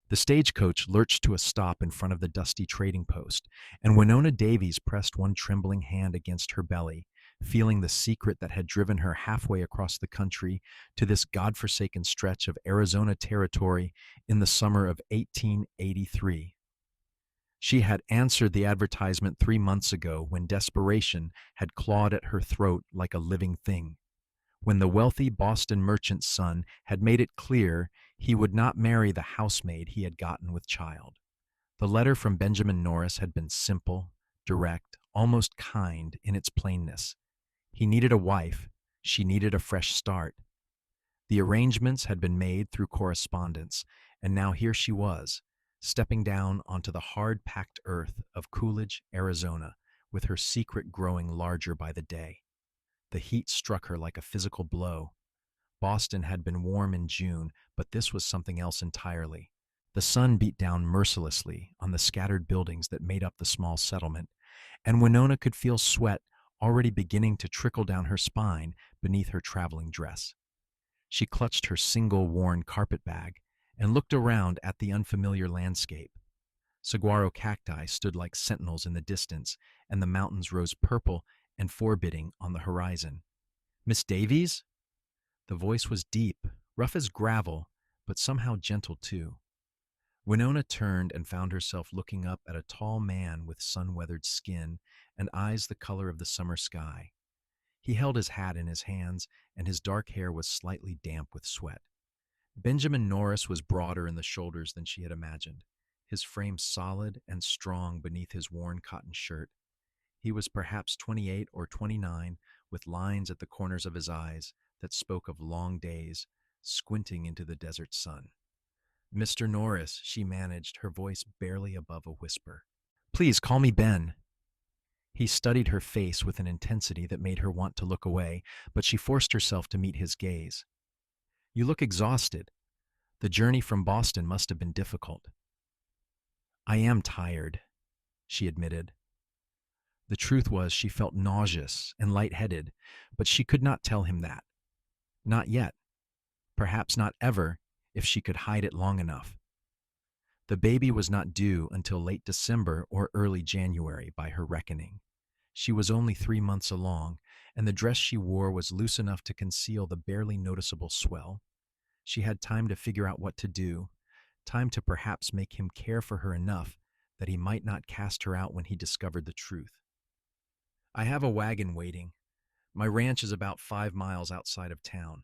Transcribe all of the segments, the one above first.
The stagecoach lurched to a stop in front of the dusty trading post, and Winona Davies pressed one trembling hand against her belly, feeling the secret that had driven her halfway across the country to this godforsaken stretch of Arizona territory in the summer of 1883. She had answered the advertisement 3 months ago when desperation had clawed at her throat like a living thing, when the wealthy Boston merchant's son had made it clear he would not marry the housemaid he had gotten with child. The letter from Benjamin Norris had been simple, direct, almost kind in its plainness. He needed a wife. She needed a fresh start. The arrangements had been made through correspondence, and now here she was, stepping down onto the hard-packed earth of Coolidge, Arizona, with her secret growing larger by the day. The heat struck her like a physical blow. Boston had been warm in June, but this was something else entirely. The sun beat down mercilessly on the scattered buildings that made up the small settlement, and Winona could feel sweat already beginning to trickle down her spine beneath her traveling dress. She clutched her single worn carpet bag and looked around at the unfamiliar landscape. Saguaro cacti stood like sentinels in the distance, and the mountains rose purple and forbidding on the horizon. "Miss Davies?" The voice was deep, rough as gravel, but somehow gentle too. Winona turned and found herself looking up at a tall man with sun-weathered skin and eyes the color of the summer sky. He held his hat in his hands, and his dark hair was slightly damp with sweat. Benjamin Norris was broader in the shoulders than she had imagined, his frame solid and strong beneath his worn cotton shirt. He was perhaps 28 or 29, with lines at the corners of his eyes that spoke of long days, squinting into the desert sun. "Mr. Norris," she managed, her voice barely above a whisper. "Please call me Ben." He studied her face with an intensity that made her want to look away, but she forced herself to meet his gaze. "You look exhausted. The journey from Boston must have been difficult." "I am tired," she admitted. The truth was she felt nauseous and lightheaded, but she could not tell him that. Not yet. Perhaps not ever, if she could hide it long enough. The baby was not due until late December or early January by her reckoning. She was only 3 months along, and the dress she wore was loose enough to conceal the barely noticeable swell. She had time to figure out what to do, time to perhaps make him care for her enough that he might not cast her out when he discovered the truth. "I have a wagon waiting. My ranch is about 5 miles outside of town."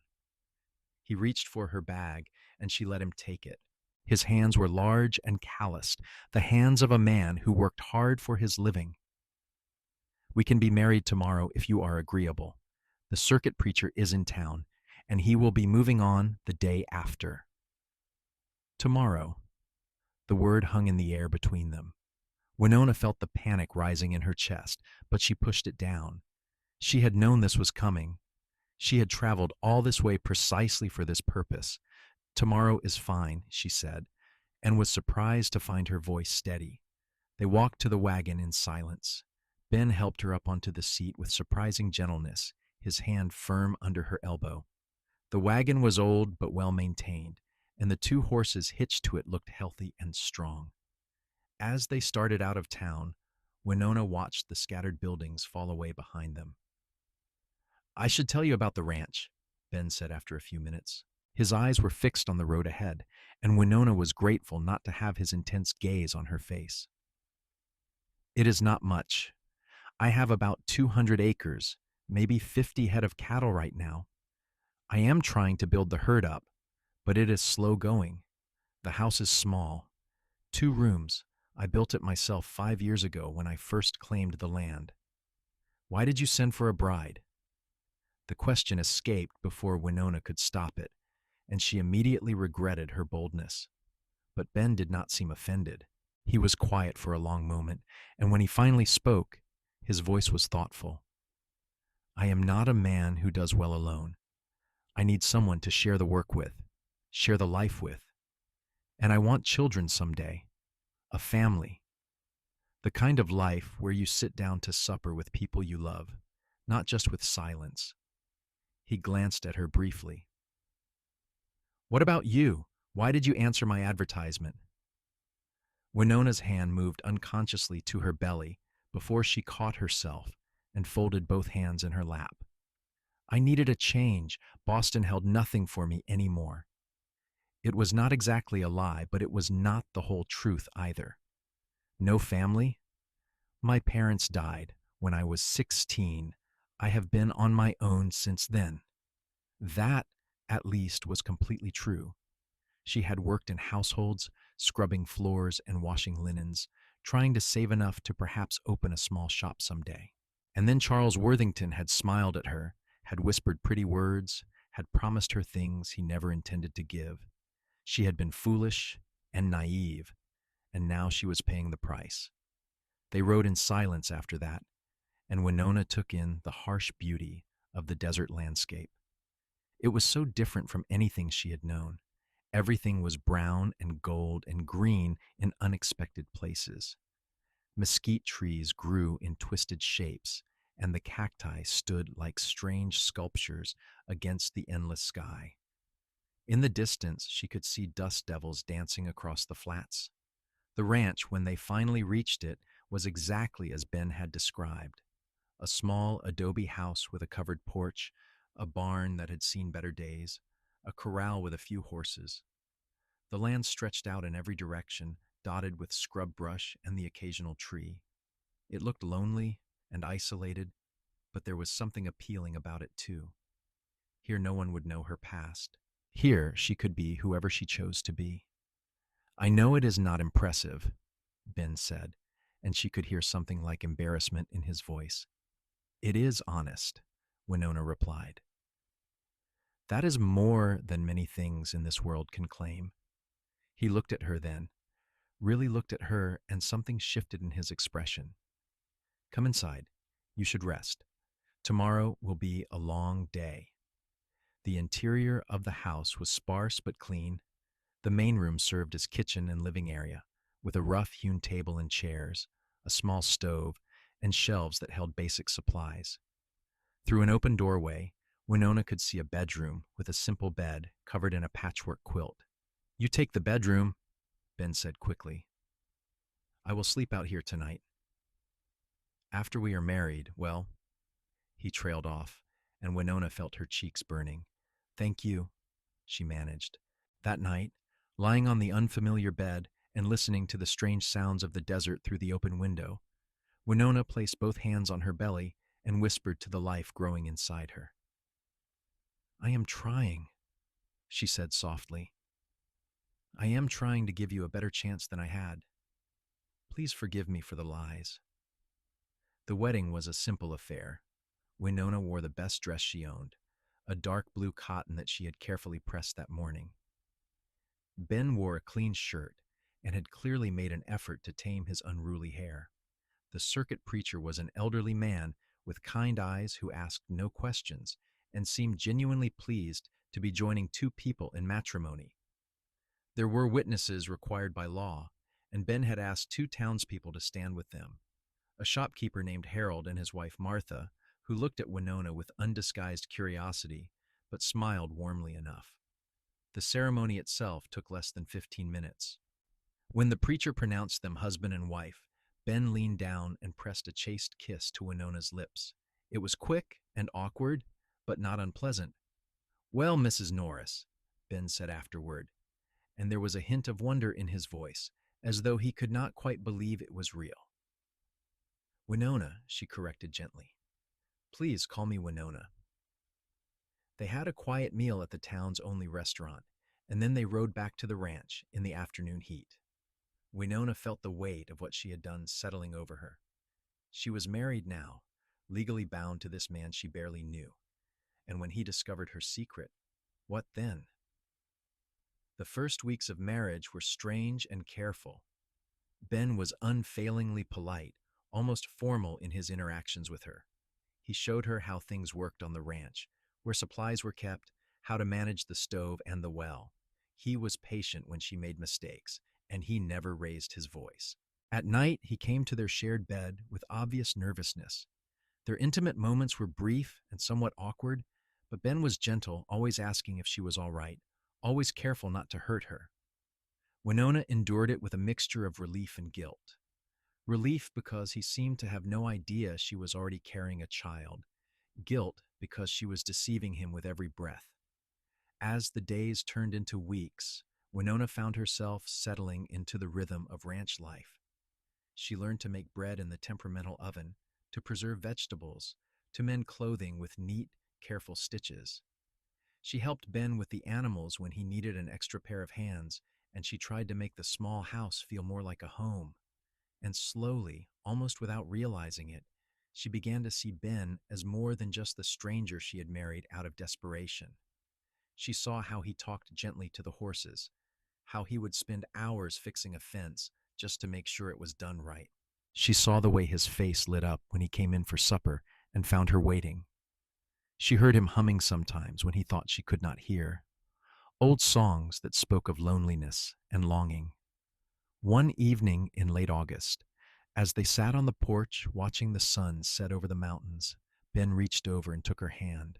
He reached for her bag, and she let him take it. His hands were large and calloused, the hands of a man who worked hard for his living. "We can be married tomorrow if you are agreeable. The circuit preacher is in town, and he will be moving on the day after." Tomorrow. The word hung in the air between them. Winona felt the panic rising in her chest, but she pushed it down. She had known this was coming. She had traveled all this way precisely for this purpose. "Tomorrow is fine," she said, and was surprised to find her voice steady. They walked to the wagon in silence. Ben helped her up onto the seat with surprising gentleness, his hand firm under her elbow. The wagon was old but well maintained, and the 2 horses hitched to it looked healthy and strong. As they started out of town, Winona watched the scattered buildings fall away behind them. "I should tell you about the ranch," Ben said after a few minutes. His eyes were fixed on the road ahead, and Winona was grateful not to have his intense gaze on her face. "It is not much. I have about 200 acres, maybe 50 head of cattle right now. I am trying to build the herd up, but it is slow going. The house is small. 2 rooms. I built it myself 5 years ago when I first claimed the land." "Why did you send for a bride?" The question escaped before Winona could stop it, and she immediately regretted her boldness. But Ben did not seem offended. He was quiet for a long moment, and when he finally spoke, his voice was thoughtful. "I am not a man who does well alone. I need someone to share the work with, share the life with. And I want children someday, a family. The kind of life where you sit down to supper with people you love, not just with silence." He glanced at her briefly. "What about you? Why did you answer my advertisement?" Winona's hand moved unconsciously to her belly before she caught herself and folded both hands in her lap. I needed a change. Boston held nothing for me anymore. It was not exactly a lie, but it was not the whole truth either. No family? My parents died when I was 16. I have been on my own since then. That, at least, was completely true. She had worked in households, scrubbing floors and washing linens, trying to save enough to perhaps open a small shop someday. And then Charles Worthington had smiled at her, had whispered pretty words, had promised her things he never intended to give. She had been foolish and naive, and now she was paying the price. They rode in silence after that, and Winona took in the harsh beauty of the desert landscape. It was so different from anything she had known. Everything was brown and gold and green in unexpected places. Mesquite trees grew in twisted shapes, and the cacti stood like strange sculptures against the endless sky. In the distance, she could see dust devils dancing across the flats. The ranch, when they finally reached it, was exactly as Ben had described. A small adobe house with a covered porch, a barn that had seen better days, a corral with a few horses. The land stretched out in every direction, dotted with scrub brush and the occasional tree. It looked lonely and isolated, but there was something appealing about it too. Here no one would know her past. Here she could be whoever she chose to be. I know it is not impressive, Ben said, and she could hear something like embarrassment in his voice. It is honest, Winona replied. That is more than many things in this world can claim. He looked at her then, really looked at her, and something shifted in his expression. Come inside. You should rest. Tomorrow will be a long day. The interior of the house was sparse but clean. The main room served as kitchen and living area, with a rough-hewn table and chairs, a small stove, and shelves that held basic supplies. Through an open doorway, Winona could see a bedroom with a simple bed covered in a patchwork quilt. You take the bedroom, Ben said quickly. I will sleep out here tonight. After we are married, well, he trailed off, and Winona felt her cheeks burning. Thank you, she managed. That night, lying on the unfamiliar bed and listening to the strange sounds of the desert through the open window, Winona placed both hands on her belly and whispered to the life growing inside her. I am trying, she said softly. I am trying to give you a better chance than I had. Please forgive me for the lies. The wedding was a simple affair. Winona wore the best dress she owned, a dark blue cotton that she had carefully pressed that morning. Ben wore a clean shirt and had clearly made an effort to tame his unruly hair. The circuit preacher was an elderly man with kind eyes who asked no questions and seemed genuinely pleased to be joining two people in matrimony. There were witnesses required by law, and Ben had asked two townspeople to stand with them, a shopkeeper named Harold and his wife Martha, who looked at Winona with undisguised curiosity, but smiled warmly enough. The ceremony itself took less than 15 minutes. When the preacher pronounced them husband and wife, Ben leaned down and pressed a chaste kiss to Winona's lips. It was quick and awkward, but not unpleasant. Well, Mrs. Norris, Ben said afterward, and there was a hint of wonder in his voice, as though he could not quite believe it was real. Winona, she corrected gently. Please call me Winona. They had a quiet meal at the town's only restaurant, and then they rode back to the ranch in the afternoon heat. Winona felt the weight of what she had done settling over her. She was married now, legally bound to this man she barely knew. And when he discovered her secret, what then? The first weeks of marriage were strange and careful. Ben was unfailingly polite, almost formal in his interactions with her. He showed her how things worked on the ranch, where supplies were kept, how to manage the stove and the well. He was patient when she made mistakes, and he never raised his voice. At night, he came to their shared bed with obvious nervousness. Their intimate moments were brief and somewhat awkward, but Ben was gentle, always asking if she was all right, always careful not to hurt her. Winona endured it with a mixture of relief and guilt. Relief because he seemed to have no idea she was already carrying a child. Guilt because she was deceiving him with every breath. As the days turned into weeks, Winona found herself settling into the rhythm of ranch life. She learned to make bread in the temperamental oven, to preserve vegetables, to mend clothing with neat, careful stitches. She helped Ben with the animals when he needed an extra pair of hands, and she tried to make the small house feel more like a home. And slowly, almost without realizing it, she began to see Ben as more than just the stranger she had married out of desperation. She saw how he talked gently to the horses, how he would spend hours fixing a fence just to make sure it was done right. She saw the way his face lit up when he came in for supper and found her waiting. She heard him humming sometimes when he thought she could not hear, old songs that spoke of loneliness and longing. One evening in late August, as they sat on the porch watching the sun set over the mountains, Ben reached over and took her hand.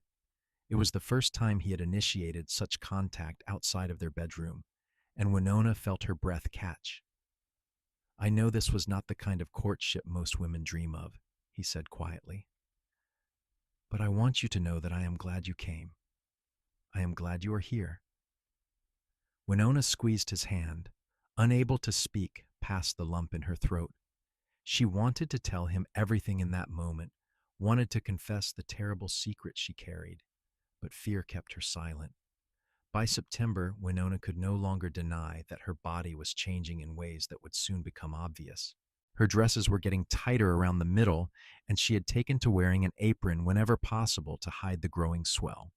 It was the first time he had initiated such contact outside of their bedroom, and Winona felt her breath catch. "I know this was not the kind of courtship most women dream of," he said quietly. "But I want you to know that I am glad you came. I am glad you are here." Winona squeezed his hand, unable to speak past the lump in her throat. She wanted to tell him everything in that moment, wanted to confess the terrible secret she carried, but fear kept her silent. By September, Winona could no longer deny that her body was changing in ways that would soon become obvious. Her dresses were getting tighter around the middle, and she had taken to wearing an apron whenever possible to hide the growing swell.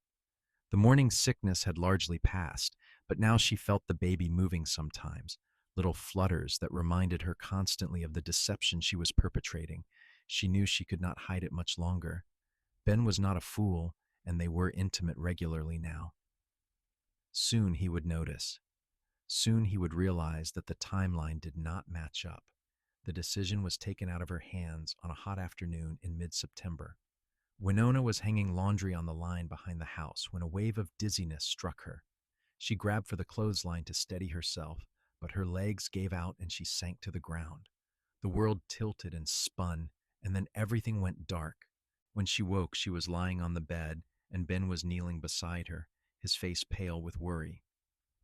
The morning sickness had largely passed, but now she felt the baby moving sometimes, little flutters that reminded her constantly of the deception she was perpetrating. She knew she could not hide it much longer. Ben was not a fool, and they were intimate regularly now. Soon he would notice. Soon he would realize that the timeline did not match up. The decision was taken out of her hands on a hot afternoon in mid-September. Winona was hanging laundry on the line behind the house when a wave of dizziness struck her. She grabbed for the clothesline to steady herself, but her legs gave out and she sank to the ground. The world tilted and spun, and then everything went dark. When she woke, she was lying on the bed, and Ben was kneeling beside her, his face pale with worry.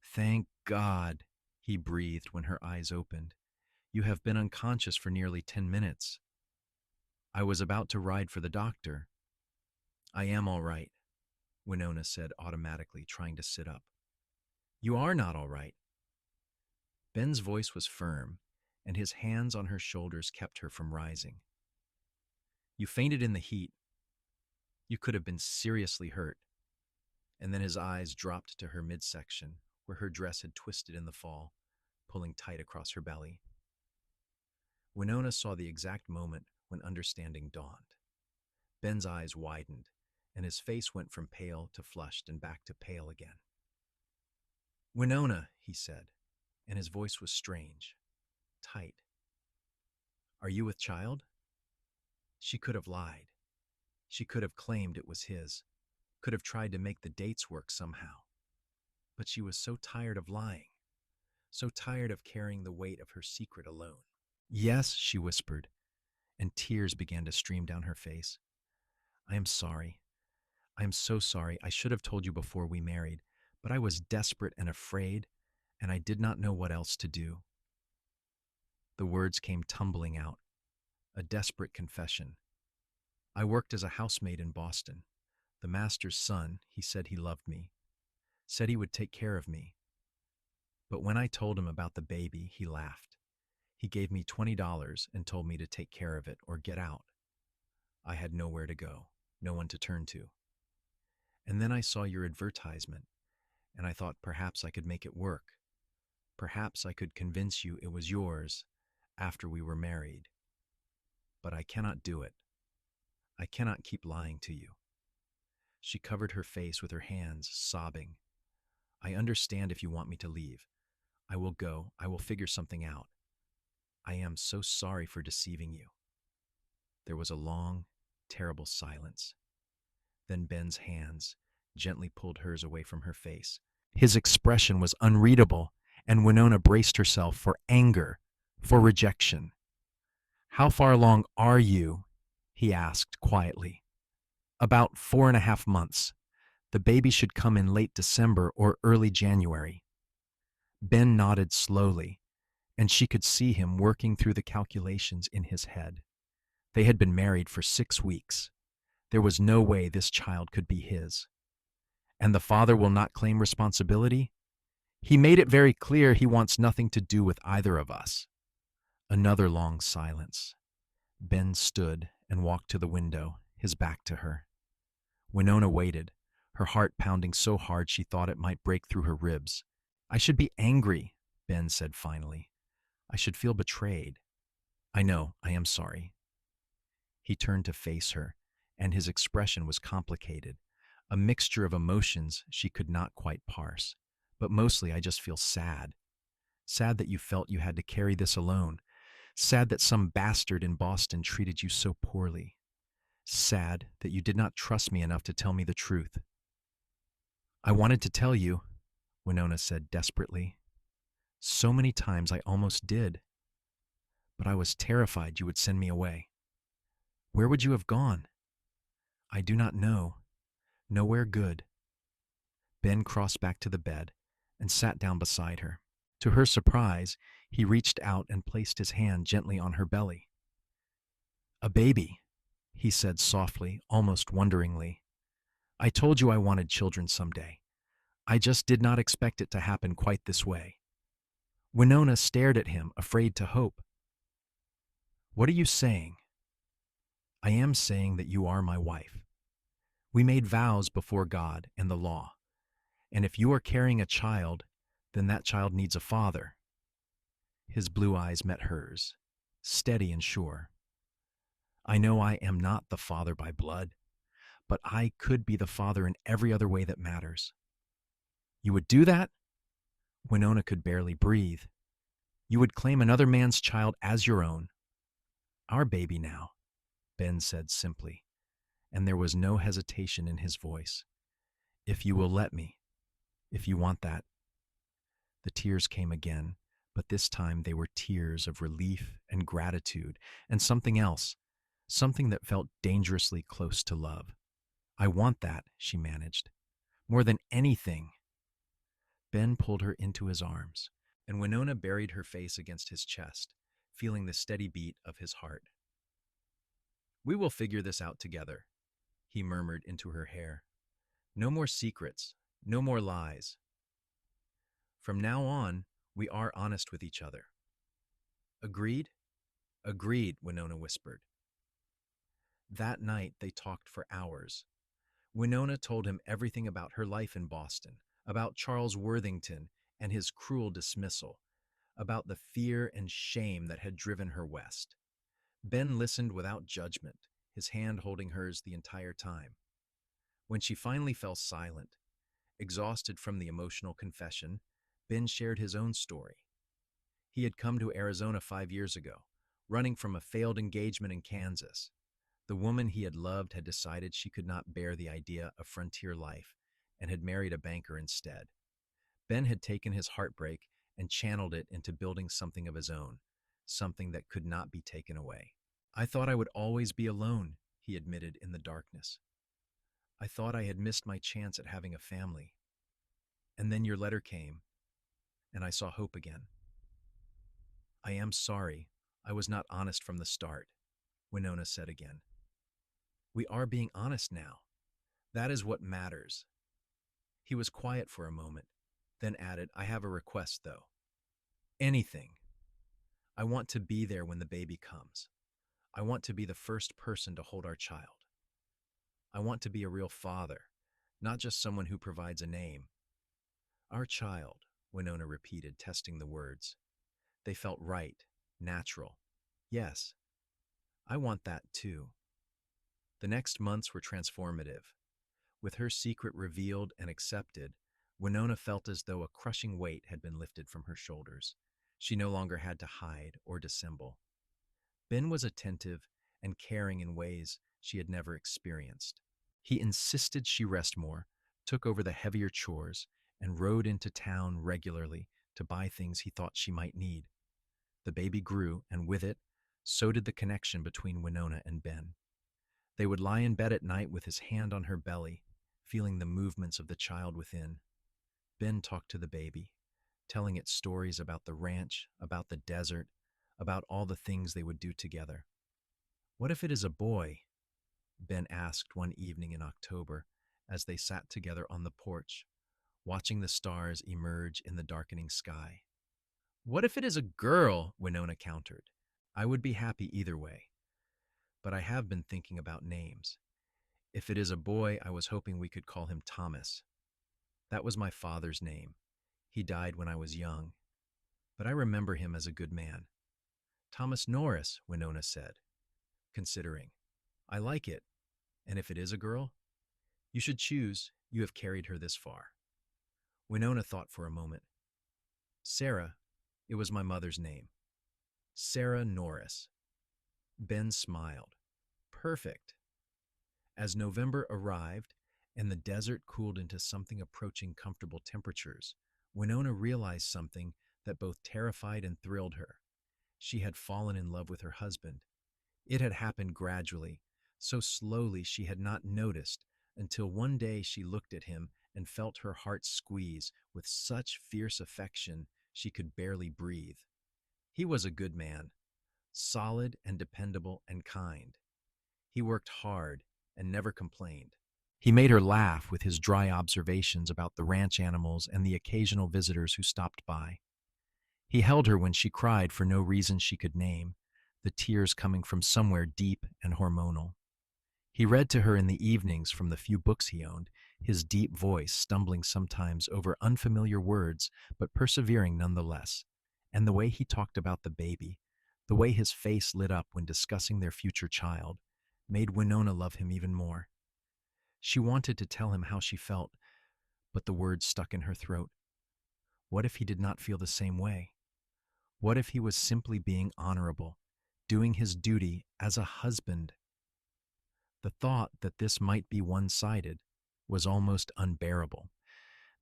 "Thank God," he breathed when her eyes opened. "You have been unconscious for nearly 10 minutes. I was about to ride for the doctor." "I am all right," Winona said automatically, trying to sit up. "You are not all right." Ben's voice was firm, and his hands on her shoulders kept her from rising. "You fainted in the heat. You could have been seriously hurt." And then his eyes dropped to her midsection, where her dress had twisted in the fall, pulling tight across her belly. Winona saw the exact moment when understanding dawned. Ben's eyes widened, and his face went from pale to flushed and back to pale again. "Winona," he said, and his voice was strange, tight. "Are you with child?" She could have lied. She could have claimed it was his, could have tried to make the dates work somehow. But she was so tired of lying, so tired of carrying the weight of her secret alone. "Yes," she whispered, and tears began to stream down her face. "I am sorry. I am so sorry. I should have told you before we married, but I was desperate and afraid, and I did not know what else to do." The words came tumbling out, a desperate confession. "I worked as a housemaid in Boston. The master's son, he said he loved me, said he would take care of me. But when I told him about the baby, he laughed. He gave me $20 and told me to take care of it or get out. I had nowhere to go, no one to turn to. And then I saw your advertisement, and I thought perhaps I could make it work. Perhaps I could convince you it was yours after we were married. But I cannot do it. I cannot keep lying to you." She covered her face with her hands, sobbing. "I understand if you want me to leave. I will go. I will figure something out. I am so sorry for deceiving you." There was a long, terrible silence. Then Ben's hands gently pulled hers away from her face. His expression was unreadable, and Winona braced herself for anger, for rejection. "How far along are you?" he asked quietly. "About 4.5 months. The baby should come in late December or early January." Ben nodded slowly, and she could see him working through the calculations in his head. They had been married for 6 weeks. There was no way this child could be his. And the father will not claim responsibility? He made it very clear he wants nothing to do with either of us. Another long silence. Ben stood and walked to the window, his back to her. Winona waited, her heart pounding so hard she thought it might break through her ribs. "I should be angry," Ben said finally. "I should feel betrayed. I know, I am sorry." He turned to face her, and his expression was complicated, a mixture of emotions she could not quite parse. "But mostly I just feel sad. Sad that you felt you had to carry this alone. Sad that some bastard in Boston treated you so poorly. Sad that you did not trust me enough to tell me the truth." "I wanted to tell you," Winona said desperately. "So many times I almost did. But I was terrified you would send me away." "Where would you have gone?" "I do not know. Nowhere good." Ben crossed back to the bed and sat down beside her. To her surprise, he reached out and placed his hand gently on her belly. "A baby," he said softly, almost wonderingly. "I told you I wanted children someday. I just did not expect it to happen quite this way." Winona stared at him, afraid to hope. "What are you saying?" "I am saying that you are my wife. We made vows before God and the law, and if you are carrying a child, then that child needs a father." His blue eyes met hers, steady and sure. "I know I am not the father by blood, but I could be the father in every other way that matters." "You would do that?" Winona could barely breathe. "You would claim another man's child as your own?" "Our baby now," Ben said simply, and there was no hesitation in his voice. "If you will let me, if you want that." The tears came again, but this time they were tears of relief and gratitude and something else, something that felt dangerously close to love. "I want that," she managed. "More than anything." Ben pulled her into his arms, and Winona buried her face against his chest, feeling the steady beat of his heart. "We will figure this out together," he murmured into her hair. "No more secrets, no more lies. From now on, we are honest with each other." "Agreed?" "Agreed," Winona whispered. That night they talked for hours. Winona told him everything about her life in Boston, about Charles Worthington and his cruel dismissal, about the fear and shame that had driven her west. Ben listened without judgment, his hand holding hers the entire time. When she finally fell silent, exhausted from the emotional confession, Ben shared his own story. He had come to Arizona 5 years ago, running from a failed engagement in Kansas. The woman he had loved had decided she could not bear the idea of frontier life and had married a banker instead. Ben had taken his heartbreak and channeled it into building something of his own, something that could not be taken away. "I thought I would always be alone," he admitted in the darkness. "I thought I had missed my chance at having a family. And then your letter came, and I saw hope again." "I am sorry. I was not honest from the start," Winona said again. "We are being honest now. That is what matters." He was quiet for a moment, then added, "I have a request, though." "Anything. I want to be there when the baby comes. I want to be the first person to hold our child. I want to be a real father, not just someone who provides a name." "Our child," Winona repeated, testing the words. They felt right, natural. "Yes, I want that too." The next months were transformative. With her secret revealed and accepted, Winona felt as though a crushing weight had been lifted from her shoulders. She no longer had to hide or dissemble. Ben was attentive and caring in ways she had never experienced. He insisted she rest more, took over the heavier chores, and rode into town regularly to buy things he thought she might need. The baby grew, and with it, so did the connection between Winona and Ben. They would lie in bed at night with his hand on her belly, feeling the movements of the child within. Ben talked to the baby, telling it stories about the ranch, about the desert, about all the things they would do together. "What if it is a boy?" Ben asked one evening in October as they sat together on the porch, watching the stars emerge in the darkening sky. "What if it is a girl?" Winona countered. "I would be happy either way, but I have been thinking about names. If it is a boy, I was hoping we could call him Thomas. That was my father's name. He died when I was young, but I remember him as a good man." "Thomas Norris," Winona said, considering. "I like it. And if it is a girl? You should choose. You have carried her this far." Winona thought for a moment. "Sarah, it was my mother's name. Sarah Norris." Ben smiled. "Perfect." As November arrived and the desert cooled into something approaching comfortable temperatures, Winona realized something that both terrified and thrilled her. She had fallen in love with her husband. It had happened gradually, so slowly she had not noticed until one day she looked at him and felt her heart squeeze with such fierce affection she could barely breathe. He was a good man, solid and dependable and kind. He worked hard and never complained. He made her laugh with his dry observations about the ranch animals and the occasional visitors who stopped by. He held her when she cried for no reason she could name, the tears coming from somewhere deep and hormonal. He read to her in the evenings from the few books he owned, his deep voice stumbling sometimes over unfamiliar words, but persevering nonetheless. And the way he talked about the baby, the way his face lit up when discussing their future child, made Winona love him even more. She wanted to tell him how she felt, but the words stuck in her throat. What if he did not feel the same way? What if he was simply being honorable, doing his duty as a husband? The thought that this might be one-sided was almost unbearable.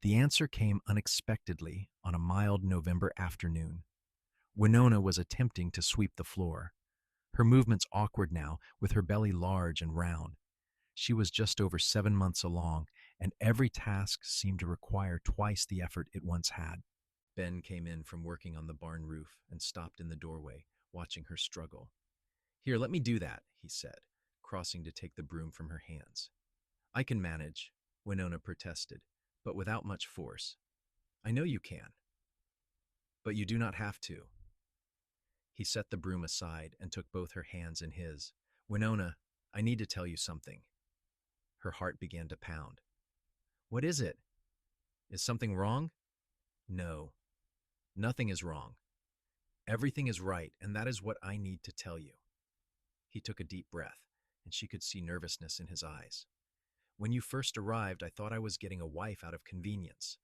The answer came unexpectedly on a mild November afternoon. Winona was attempting to sweep the floor, her movements awkward now, with her belly large and round. She was just over 7 months along, and every task seemed to require twice the effort it once had. Ben came in from working on the barn roof and stopped in the doorway, watching her struggle. "Here, let me do that," he said, crossing to take the broom from her hands. "I can manage," Winona protested, but without much force. "I know you can, but you do not have to." He set the broom aside and took both her hands in his. "Winona, I need to tell you something." Her heart began to pound. "What is it? Is something wrong?" "No, nothing is wrong. Everything is right, and that is what I need to tell you." He took a deep breath, and she could see nervousness in his eyes. "When you first arrived, I thought I was getting a wife out of convenience,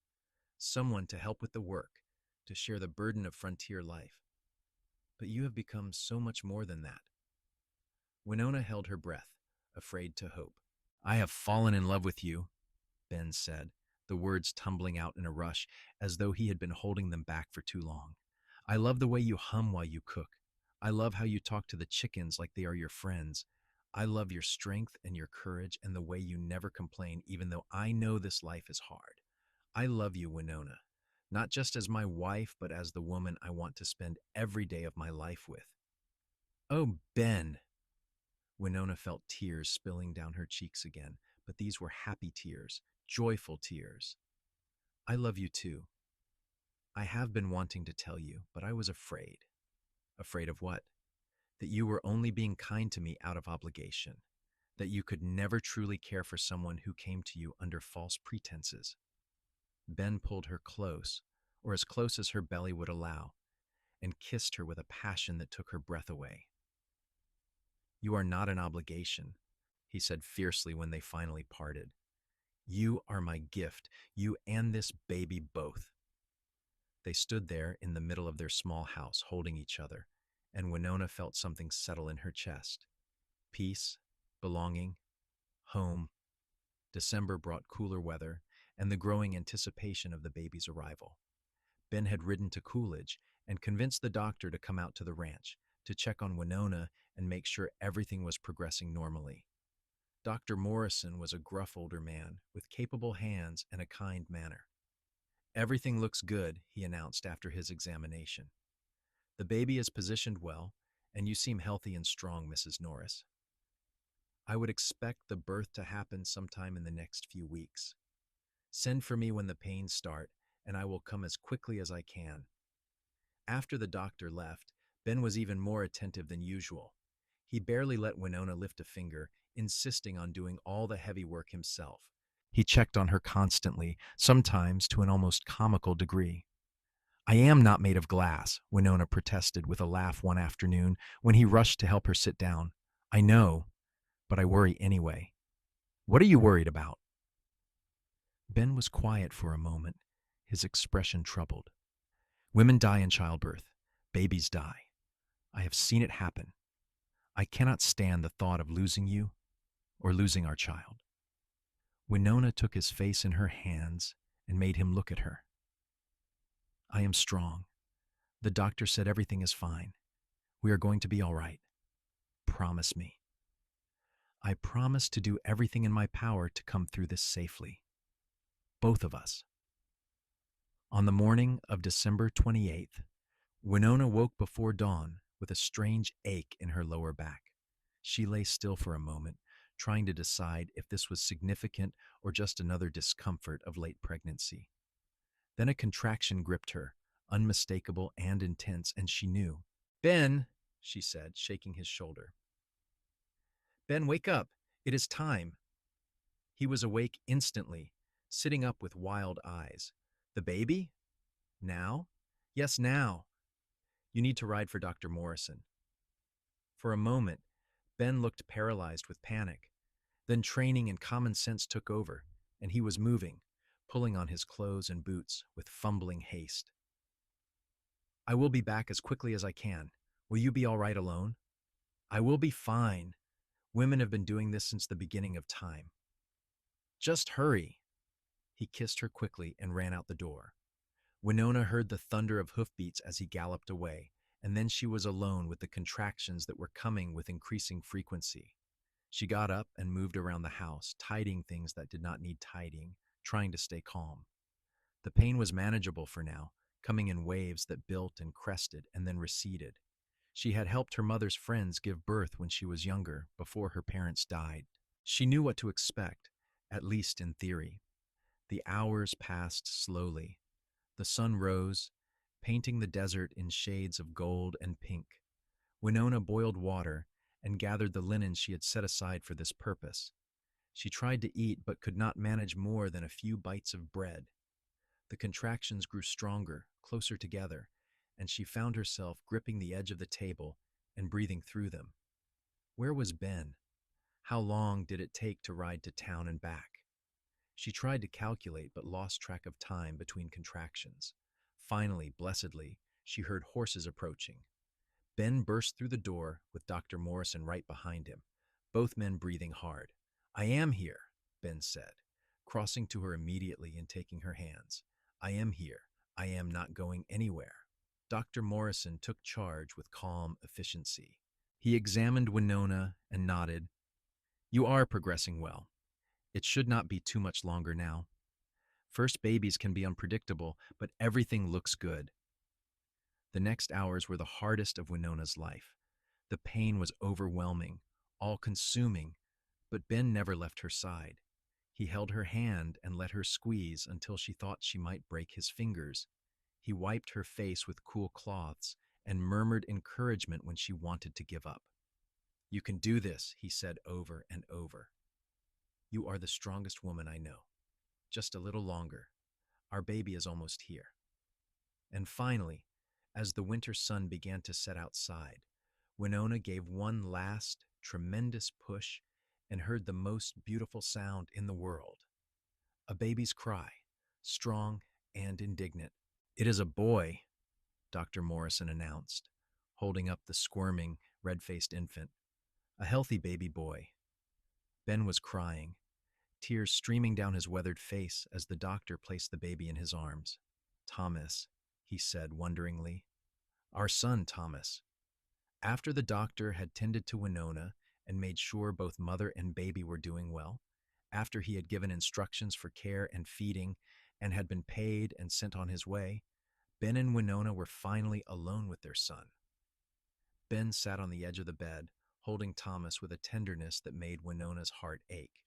someone to help with the work, to share the burden of frontier life. But you have become so much more than that." Winona held her breath, afraid to hope. "I have fallen in love with you," Ben said, the words tumbling out in a rush, as though he had been holding them back for too long. "I love the way you hum while you cook. I love how you talk to the chickens like they are your friends. I love your strength and your courage and the way you never complain, even though I know this life is hard. I love you, Winona, not just as my wife, but as the woman I want to spend every day of my life with." "Oh, Ben!" Winona felt tears spilling down her cheeks again, but these were happy tears, joyful tears. "I love you too. I have been wanting to tell you, but I was afraid." "Afraid of what?" "That you were only being kind to me out of obligation, that you could never truly care for someone who came to you under false pretenses." Ben pulled her close, or as close as her belly would allow, and kissed her with a passion that took her breath away. "You are not an obligation," he said fiercely when they finally parted. "You are my gift, you and this baby both." They stood there in the middle of their small house, holding each other, and Winona felt something settle in her chest. Peace, belonging, home. December brought cooler weather and the growing anticipation of the baby's arrival. Ben had ridden to Coolidge and convinced the doctor to come out to the ranch to check on Winona and make sure everything was progressing normally. Dr. Morrison was a gruff older man with capable hands and a kind manner. Everything looks good, he announced after his examination. The baby is positioned well, and you seem healthy and strong, Mrs. Norris. I would expect the birth to happen sometime in the next few weeks. Send for me when the pains start, and I will come as quickly as I can. After the doctor left, Ben was even more attentive than usual. He barely let Winona lift a finger, insisting on doing all the heavy work himself. He checked on her constantly, sometimes to an almost comical degree. I am not made of glass, Winona protested with a laugh one afternoon when he rushed to help her sit down. I know, but I worry anyway. What are you worried about? Ben was quiet for a moment, his expression troubled. Women die in childbirth. Babies die. I have seen it happen. I cannot stand the thought of losing you or losing our child. Winona took his face in her hands and made him look at her. I am strong. The doctor said everything is fine. We are going to be all right. Promise me. I promise to do everything in my power to come through this safely. Both of us. On the morning of December 28th, Winona woke before dawn with a strange ache in her lower back. She lay still for a moment, trying to decide if this was significant or just another discomfort of late pregnancy. Then a contraction gripped her, unmistakable and intense, and she knew. Ben, she said, shaking his shoulder. Ben, wake up. It is time. He was awake instantly, sitting up with wild eyes. The baby? Now? Yes, now. You need to ride for Dr. Morrison. For a moment, Ben looked paralyzed with panic. Then training and common sense took over, and he was moving, pulling on his clothes and boots with fumbling haste. I will be back as quickly as I can. Will you be all right alone? I will be fine. Women have been doing this since the beginning of time. Just hurry. He kissed her quickly and ran out the door. Winona heard the thunder of hoofbeats as he galloped away, and then she was alone with the contractions that were coming with increasing frequency. She got up and moved around the house, tidying things that did not need tidying, trying to stay calm. The pain was manageable for now, coming in waves that built and crested and then receded. She had helped her mother's friends give birth when she was younger, before her parents died. She knew what to expect, at least in theory. The hours passed slowly. The sun rose, painting the desert in shades of gold and pink. Winona boiled water and gathered the linen she had set aside for this purpose. She tried to eat but could not manage more than a few bites of bread. The contractions grew stronger, closer together, and she found herself gripping the edge of the table and breathing through them. Where was Ben? How long did it take to ride to town and back? She tried to calculate but lost track of time between contractions. Finally, blessedly, she heard horses approaching. Ben burst through the door with Dr. Morrison right behind him, both men breathing hard. I am here, Ben said, crossing to her immediately and taking her hands. I am here. I am not going anywhere. Dr. Morrison took charge with calm efficiency. He examined Winona and nodded. You are progressing well. It should not be too much longer now. First babies can be unpredictable, but everything looks good. The next hours were the hardest of Winona's life. The pain was overwhelming, all-consuming, but Ben never left her side. He held her hand and let her squeeze until she thought she might break his fingers. He wiped her face with cool cloths and murmured encouragement when she wanted to give up. You can do this, he said over and over. You are the strongest woman I know. Just a little longer. Our baby is almost here. And finally, as the winter sun began to set outside, Winona gave one last, tremendous push and heard the most beautiful sound in the world. A baby's cry, strong and indignant. It is a boy, Dr. Morrison announced, holding up the squirming, red-faced infant. A healthy baby boy. Ben was crying, tears streaming down his weathered face as the doctor placed the baby in his arms. Thomas, he said wonderingly. Our son, Thomas. After the doctor had tended to Winona and made sure both mother and baby were doing well, after he had given instructions for care and feeding and had been paid and sent on his way, Ben and Winona were finally alone with their son. Ben sat on the edge of the bed, holding Thomas with a tenderness that made Winona's heart ache.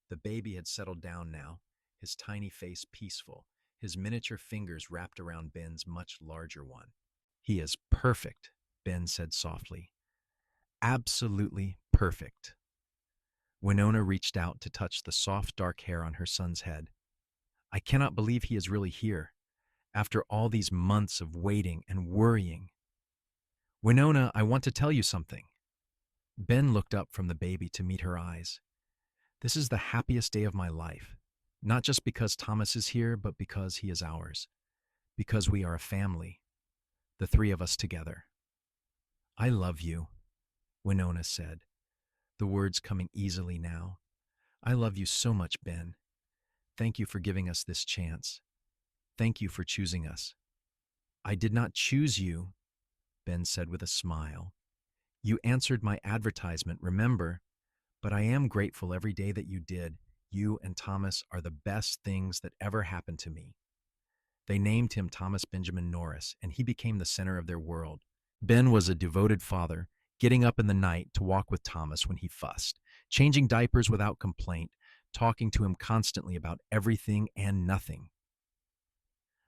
The baby had settled down now, his tiny face peaceful, his miniature fingers wrapped around Ben's much larger one. He is perfect, Ben said softly. Absolutely perfect. Winona reached out to touch the soft dark hair on her son's head. I cannot believe he is really here, after all these months of waiting and worrying. Winona, I want to tell you something. Ben looked up from the baby to meet her eyes. This is the happiest day of my life, not just because Thomas is here, but because he is ours, because we are a family, the three of us together. I love you, Winona said, the words coming easily now. I love you so much, Ben. Thank you for giving us this chance. Thank you for choosing us. I did not choose you, Ben said with a smile. You answered my advertisement, remember? But I am grateful every day that you did. You and Thomas are the best things that ever happened to me. They named him Thomas Benjamin Norris, and he became the center of their world. Ben was a devoted father, getting up in the night to walk with Thomas when he fussed, changing diapers without complaint, talking to him constantly about everything and nothing.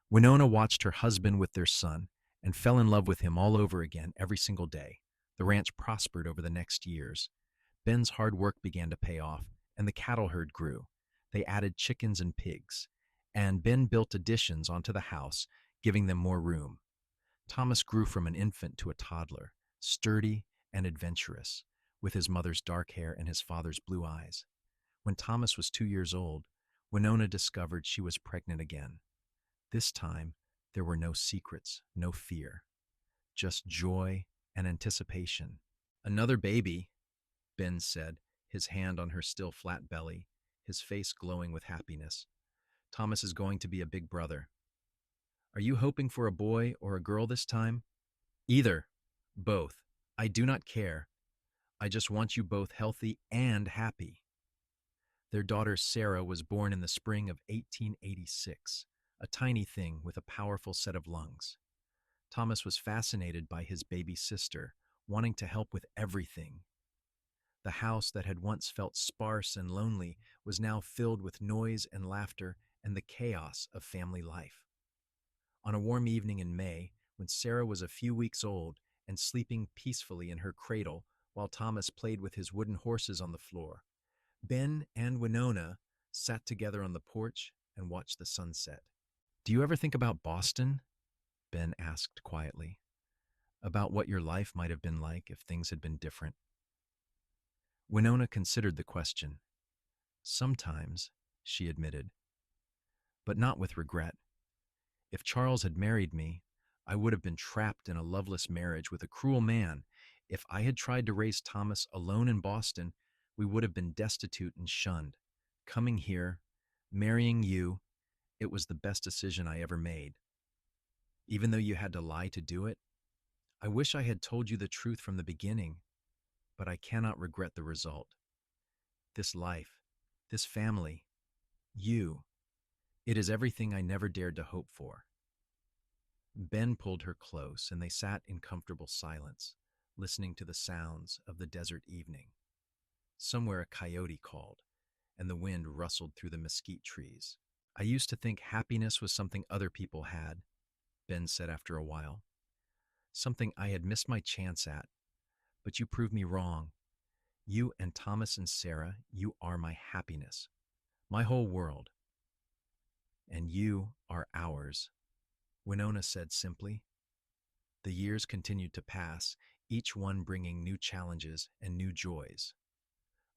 Winona watched her husband with their son and fell in love with him all over again every single day. The ranch prospered over the next years. Ben's hard work began to pay off, and the cattle herd grew. They added chickens and pigs, and Ben built additions onto the house, giving them more room. Thomas grew from an infant to a toddler, sturdy and adventurous, with his mother's dark hair and his father's blue eyes. When Thomas was 2 years old, Winona discovered she was pregnant again. This time, there were no secrets, no fear, just joy and anticipation. Another baby, Ben said, his hand on her still flat belly, his face glowing with happiness. Thomas is going to be a big brother. Are you hoping for a boy or a girl this time? Either. Both. I do not care. I just want you both healthy and happy. Their daughter Sarah was born in the spring of 1886, a tiny thing with a powerful set of lungs. Thomas was fascinated by his baby sister, wanting to help with everything. The house that had once felt sparse and lonely was now filled with noise and laughter and the chaos of family life. On a warm evening in May, when Sarah was a few weeks old and sleeping peacefully in her cradle while Thomas played with his wooden horses on the floor, Ben and Winona sat together on the porch and watched the sunset. Do you ever think about Boston? Ben asked quietly. About what your life might have been like if things had been different. Winona considered the question. Sometimes, she admitted, but not with regret. If Charles had married me, I would have been trapped in a loveless marriage with a cruel man. If I had tried to raise Thomas alone in Boston, we would have been destitute and shunned. Coming here, marrying you, it was the best decision I ever made. Even though you had to lie to do it, I wish I had told you the truth from the beginning, but I cannot regret the result. This life, this family, you, it is everything I never dared to hope for. Ben pulled her close, and they sat in comfortable silence, listening to the sounds of the desert evening. Somewhere a coyote called, and the wind rustled through the mesquite trees. I used to think happiness was something other people had, Ben said after a while. Something I had missed my chance at, but you proved me wrong. You and Thomas and Sarah, you are my happiness, my whole world. And you are ours, Winona said simply. The years continued to pass, each one bringing new challenges and new joys.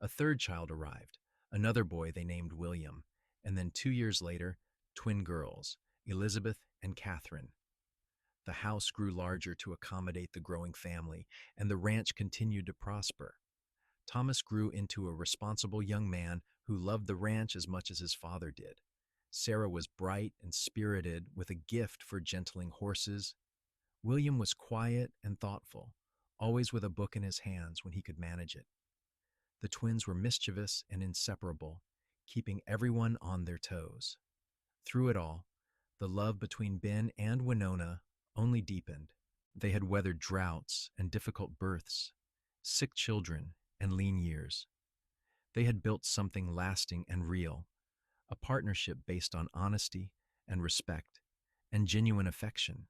A third child arrived, another boy they named William, and then 2 years later, twin girls, Elizabeth and Catherine. The house grew larger to accommodate the growing family, and the ranch continued to prosper. Thomas grew into a responsible young man who loved the ranch as much as his father did. Sarah was bright and spirited with a gift for gentling horses. William was quiet and thoughtful, always with a book in his hands when he could manage it. The twins were mischievous and inseparable, keeping everyone on their toes. Through it all, the love between Ben and Winona only deepened. They had weathered droughts and difficult births, sick children and lean years. They had built something lasting and real, a partnership based on honesty and respect and genuine affection.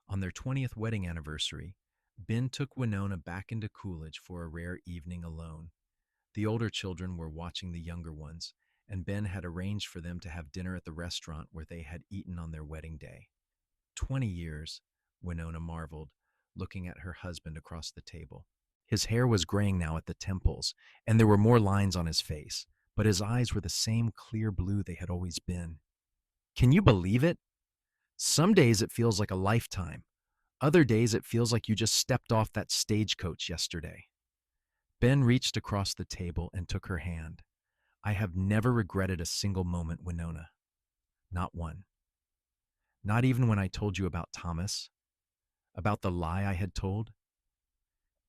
On their 20th wedding anniversary, Ben took Winona back into Coolidge for a rare evening alone. The older children were watching the younger ones, and Ben had arranged for them to have dinner at the restaurant where they had eaten on their wedding day. 20 years, Winona marveled, looking at her husband across the table. His hair was graying now at the temples, and there were more lines on his face, but his eyes were the same clear blue they had always been. Can you believe it? Some days it feels like a lifetime. Other days it feels like you just stepped off that stagecoach yesterday. Ben reached across the table and took her hand. I have never regretted a single moment, Winona. Not one. Not even when I told you about Thomas, about the lie I had told.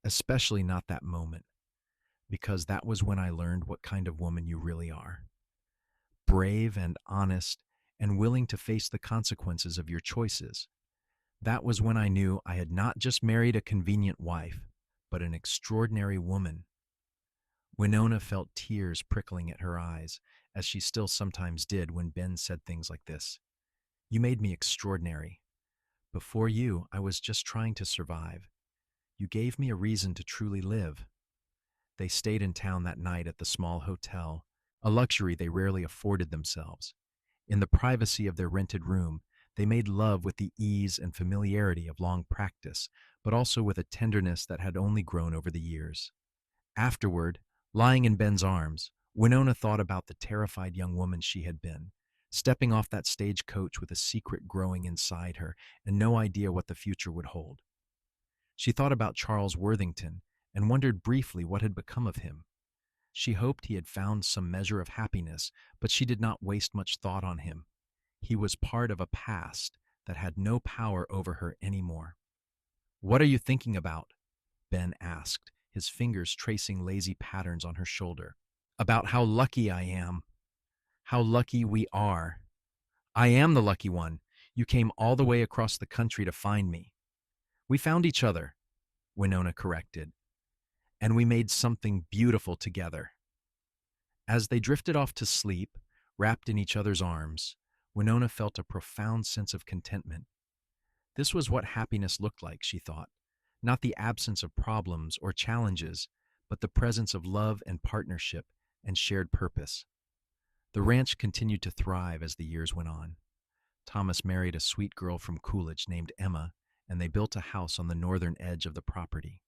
Especially not that moment, because that was when I learned what kind of woman you really are. Brave and honest and willing to face the consequences of your choices. That was when I knew I had not just married a convenient wife, but an extraordinary woman. Winona felt tears prickling at her eyes, as she still sometimes did when Ben said things like this. You made me extraordinary. Before you, I was just trying to survive. You gave me a reason to truly live. They stayed in town that night at the small hotel, a luxury they rarely afforded themselves. In the privacy of their rented room, they made love with the ease and familiarity of long practice, but also with a tenderness that had only grown over the years. Afterward, lying in Ben's arms, Winona thought about the terrified young woman she had been, stepping off that stagecoach with a secret growing inside her and no idea what the future would hold. She thought about Charles Worthington and wondered briefly what had become of him. She hoped he had found some measure of happiness, but she did not waste much thought on him. He was part of a past that had no power over her anymore. What are you thinking about? Ben asked, his fingers tracing lazy patterns on her shoulder. About how lucky I am. How lucky we are. I am the lucky one. You came all the way across the country to find me. We found each other, Winona corrected, and we made something beautiful together. As they drifted off to sleep, wrapped in each other's arms, Winona felt a profound sense of contentment. This was what happiness looked like, she thought, not the absence of problems or challenges, but the presence of love and partnership and shared purpose. The ranch continued to thrive as the years went on. Thomas married a sweet girl from Coolidge named Emma, and they built a house on the northern edge of the property.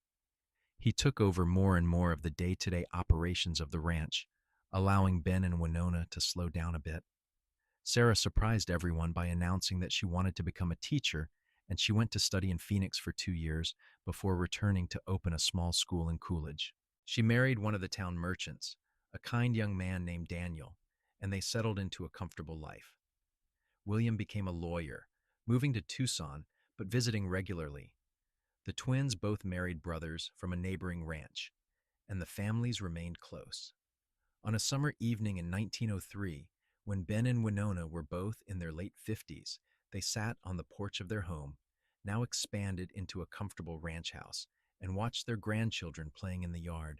He took over more and more of the day-to-day operations of the ranch, allowing Ben and Winona to slow down a bit. Sarah surprised everyone by announcing that she wanted to become a teacher, and she went to study in Phoenix for 2 years before returning to open a small school in Coolidge. She married one of the town merchants, a kind young man named Daniel, and they settled into a comfortable life. William became a lawyer, moving to Tucson, but visiting regularly. The twins both married brothers from a neighboring ranch, and the families remained close. On a summer evening in 1903, when Ben and Winona were both in their late 50s, they sat on the porch of their home, now expanded into a comfortable ranch house, and watched their grandchildren playing in the yard.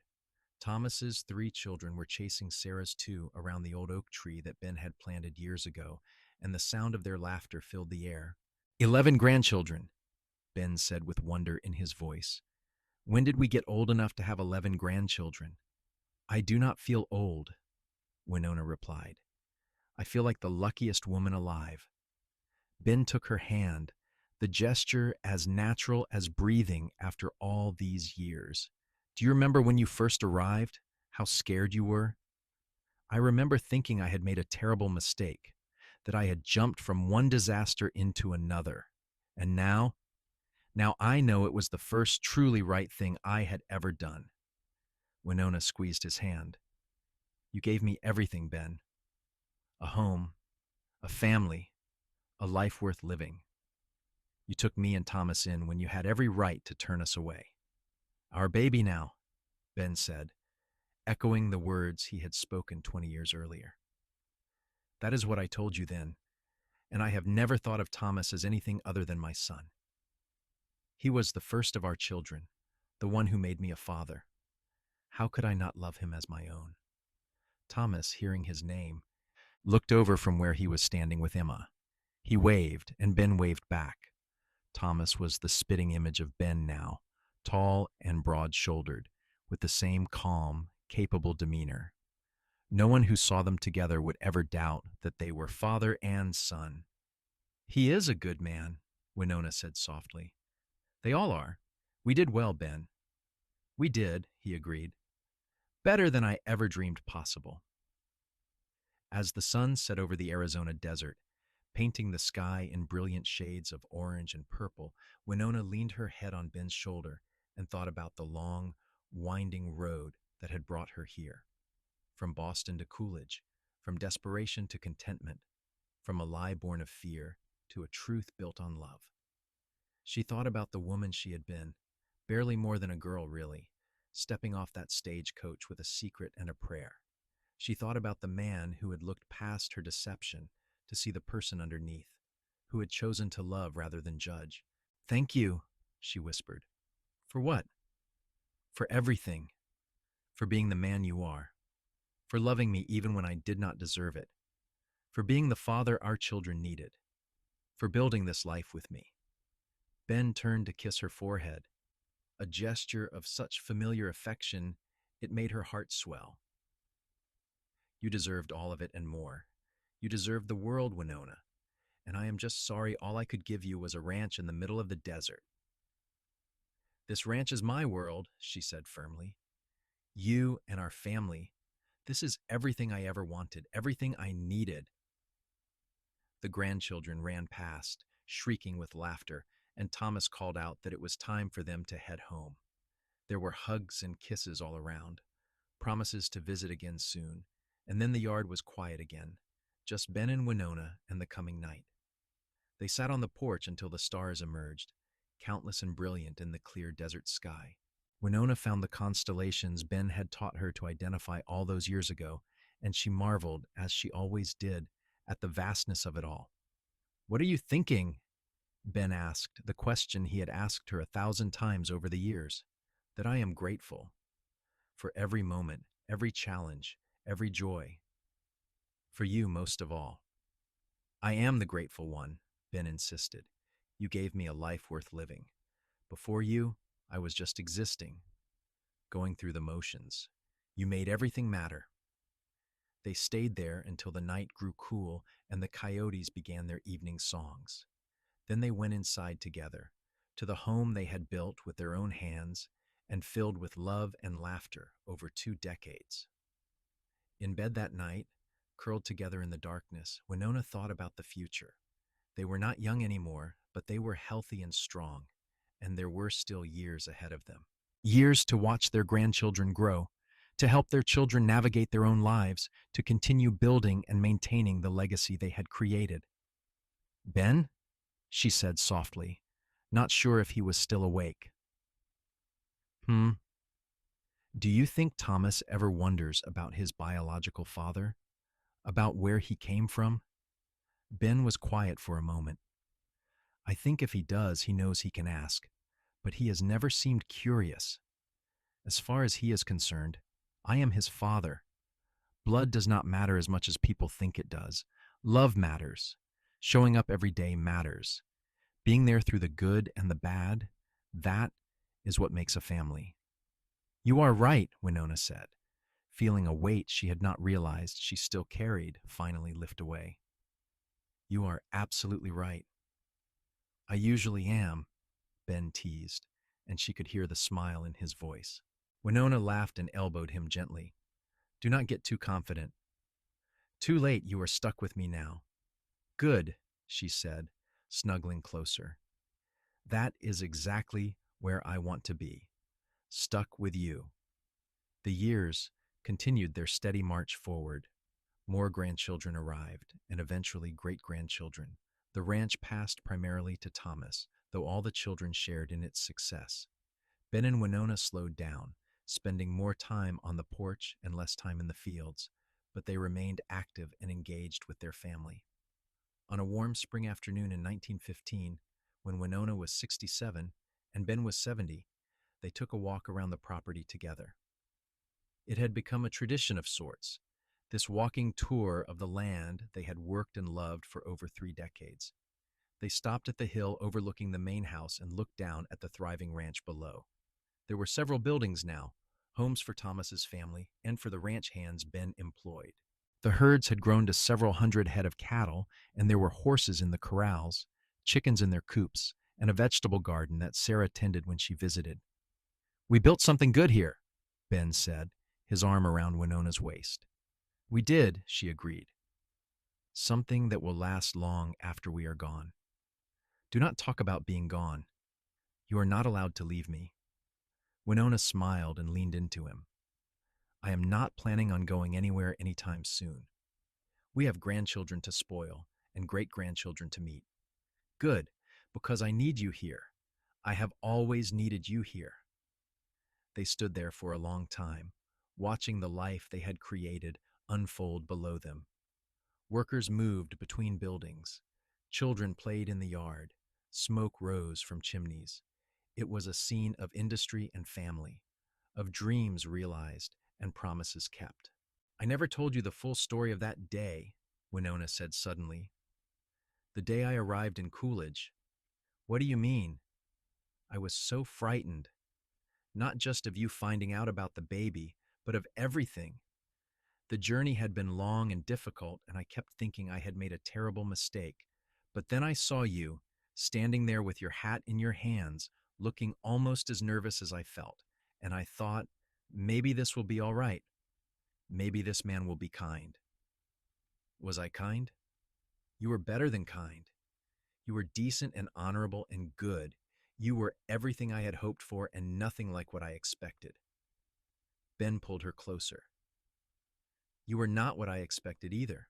Thomas's 3 children were chasing Sarah's 2 around the old oak tree that Ben had planted years ago, and the sound of their laughter filled the air. 11 grandchildren, Ben said with wonder in his voice. When did we get old enough to have 11 grandchildren? I do not feel old, Winona replied. I feel like the luckiest woman alive. Ben took her hand, the gesture as natural as breathing after all these years. Do you remember when you first arrived? How scared you were? I remember thinking I had made a terrible mistake, that I had jumped from one disaster into another. And now I know it was the first truly right thing I had ever done. Winona squeezed his hand. You gave me everything, Ben. A home, A family, a life worth living. You took me and Thomas in when you had every right to turn us away. Our baby now, Ben said, echoing the words he had spoken 20 years earlier. That is what I told you then, and I have never thought of Thomas as anything other than my son. He was the first of our children, the one who made me a father. How could I not love him as my own? Thomas, hearing his name, looked over from where he was standing with Emma. He waved, and Ben waved back. Thomas was the spitting image of Ben now, tall and broad-shouldered, with the same calm, capable demeanor. No one who saw them together would ever doubt that they were father and son. He is a good man, Winona said softly. They all are. We did well, Ben. We did, he agreed. Better than I ever dreamed possible. As the sun set over the Arizona desert, painting the sky in brilliant shades of orange and purple, Winona leaned her head on Ben's shoulder and thought about the long, winding road that had brought her here. From Boston to Coolidge, from desperation to contentment, from a lie born of fear to a truth built on love. She thought about the woman she had been, barely more than a girl really, stepping off that stagecoach with a secret and a prayer. She thought about the man who had looked past her deception to see the person underneath, who had chosen to love rather than judge. Thank you, she whispered. For what? For everything. For being the man you are. For loving me even when I did not deserve it. For being the father our children needed. For building this life with me. Ben turned to kiss her forehead, a gesture of such familiar affection it made her heart swell. You deserved all of it and more. You deserved the world, Winona, and I am just sorry all I could give you was a ranch in the middle of the desert. This ranch is my world, she said firmly. You and our family. This is everything I ever wanted, everything I needed. The grandchildren ran past, shrieking with laughter, and Thomas called out that it was time for them to head home. There were hugs and kisses all around, promises to visit again soon, and then the yard was quiet again, just Ben and Winona and the coming night. They sat on the porch until the stars emerged, countless and brilliant in the clear desert sky. Winona found the constellations Ben had taught her to identify all those years ago, and she marveled, as she always did, at the vastness of it all. "What are you thinking?" Ben asked, the question he had asked her 1,000 times over the years. "That I am grateful for every moment, every challenge, every joy. For you most of all." "I am the grateful one," Ben insisted. "You gave me a life worth living. Before you, I was just existing, going through the motions. You made everything matter." They stayed there until the night grew cool and the coyotes began their evening songs. Then they went inside together, to the home they had built with their own hands and filled with love and laughter over 2 decades. In bed that night, curled together in the darkness, Winona thought about the future. They were not young anymore, but they were healthy and strong, and there were still years ahead of them. Years to watch their grandchildren grow, to help their children navigate their own lives, to continue building and maintaining the legacy they had created. "Ben?" she said softly, not sure if he was still awake. "Hmm? Do you think Thomas ever wonders about his biological father? About where he came from?" Ben was quiet for a moment. "I think if he does, he knows he can ask, but he has never seemed curious. As far as he is concerned, I am his father. Blood does not matter as much as people think it does. Love matters. Showing up every day matters. Being there through the good and the bad, that is what makes a family." "You are right," Winona said, feeling a weight she had not realized she still carried finally lift away. "You are absolutely right." "I usually am," Ben teased, and she could hear the smile in his voice. Winona laughed and elbowed him gently. "Do not get too confident. Too late, you are stuck with me now." "Good," she said, snuggling closer. "That is exactly where I want to be, stuck with you." The years continued their steady march forward. More grandchildren arrived, and eventually great-grandchildren. The ranch passed primarily to Thomas, though all the children shared in its success. Ben and Winona slowed down, spending more time on the porch and less time in the fields, but they remained active and engaged with their family. On a warm spring afternoon in 1915, when Winona was 67 and Ben was 70, they took a walk around the property together. It had become a tradition of sorts, this walking tour of the land they had worked and loved for over 3 decades. They stopped at the hill overlooking the main house and looked down at the thriving ranch below. There were several buildings now, homes for Thomas's family and for the ranch hands Ben employed. The herds had grown to several hundred head of cattle, and there were horses in the corrals, chickens in their coops, and a vegetable garden that Sarah tended when she visited. "We built something good here," Ben said, his arm around Winona's waist. "We did," she agreed. "Something that will last long after we are gone. Do not talk about being gone. You are not allowed to leave me." Winona smiled and leaned into him. "I am not planning on going anywhere anytime soon. We have grandchildren to spoil and great-grandchildren to meet. Good, because I need you here. I have always needed you here." They stood there for a long time, watching the life they had created unfold below them. Workers moved between buildings. Children played in the yard. Smoke rose from chimneys. It was a scene of industry and family, of dreams realized and promises kept. "I never told you the full story of that day," Winona said suddenly. "The day I arrived in Coolidge." "What do you mean?" "I was so frightened, not just of you finding out about the baby, but of everything. The journey had been long and difficult, and I kept thinking I had made a terrible mistake. But then I saw you, standing there with your hat in your hands, looking almost as nervous as I felt, and I thought, maybe this will be all right. Maybe this man will be kind." "Was I kind?" "You were better than kind. You were decent and honorable and good. You were everything I had hoped for and nothing like what I expected." Ben pulled her closer. "You were not what I expected either.